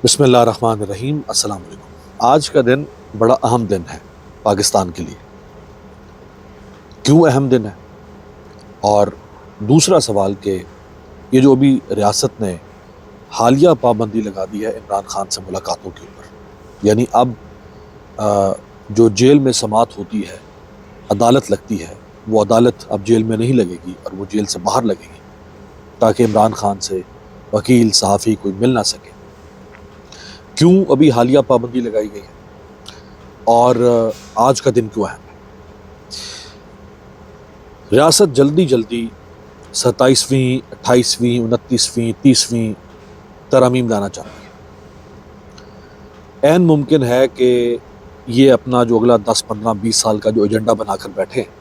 بسم اللہ الرحمن الرحیم۔ السلام علیکم۔ آج کا دن بڑا اہم دن ہے پاکستان کے لیے۔ کیوں اہم دن ہے؟ اور دوسرا سوال کہ یہ جو ابھی ریاست نے حالیہ پابندی لگا دی ہے عمران خان سے ملاقاتوں کے اوپر، یعنی اب جو جیل میں سماعت ہوتی ہے، عدالت لگتی ہے، وہ عدالت اب جیل میں نہیں لگے گی اور وہ جیل سے باہر لگے گی، تاکہ عمران خان سے وکیل صحافی کوئی مل نہ سکے۔ کیوں ابھی حالیہ پابندی لگائی گئی ہے اور آج کا دن کیوں اہم ہے؟ ریاست جلدی 27ویں، 28ویں، 29ویں، 30ویں ترامیم لانا چاہتی ہے۔ عین ممکن ہے کہ یہ اپنا جو اگلا 10، 15، 20 سال کا جو ایجنڈا بنا کر بیٹھے ہیں،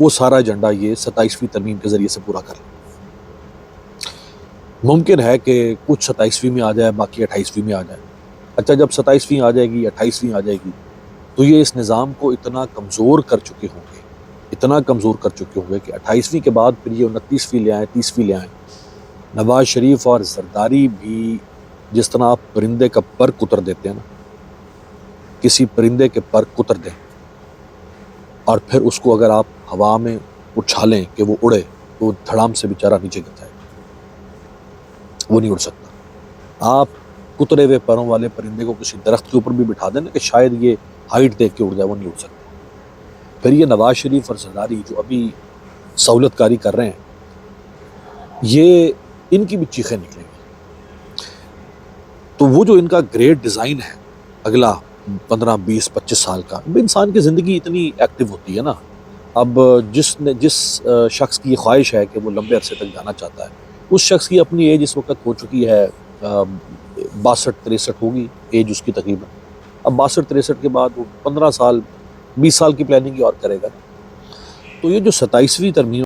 وہ سارا ایجنڈا یہ 27ویں ترمیم کے ذریعے سے پورا کر لیں۔ ممکن ہے کہ کچھ 27ویں میں آ جائے، باقی 28ویں میں آ جائے۔ اچھا، جب 27ویں آ جائے گی، 28ویں آ جائے گی، تو یہ اس نظام کو اتنا کمزور کر چکے ہوں گے کہ 28ویں کے بعد پھر یہ 29ویں لے آئیں، 30ویں لے آئیں۔ نواز شریف اور زرداری بھی جس طرح آپ پرندے کا پر کتر دیتے ہیں نا، کسی پرندے کے پر کتر دیں اور پھر اس کو اگر آپ ہوا میں اچھالیں کہ وہ اڑے، تو وہ دھڑام سے بیچارہ نیچے گر جائے، وہ نہیں اڑ سکتا۔ آپ کترے ہوئے پروں والے پرندے کو کسی درخت کے اوپر بھی بٹھا دیں نا کہ شاید یہ ہائٹ دیکھ کے اڑ جائے، وہ نہیں اڑ سکتا۔ پھر یہ نواز شریف اور زرداری جو ابھی سہولت کاری کر رہے ہیں، یہ ان کی بھی چیخیں نکلیں گی۔ تو وہ جو ان کا گریٹ ڈیزائن ہے اگلا 15، 20، 25 سال کا، انسان کی زندگی اتنی ایکٹیو ہوتی ہے نا، اب جس شخص کی خواہش ہے کہ وہ لمبے عرصے تک جانا چاہتا ہے، اس شخص کی اپنی ایج اس وقت ہو چکی ہے 62، 63 ہوگی ایج اس کی تقریباً۔ اب 62، 63 کے بعد وہ 15 سال، 20 سال کی پلاننگ اور کرے گا۔ تو یہ جو 27ویں ترمیم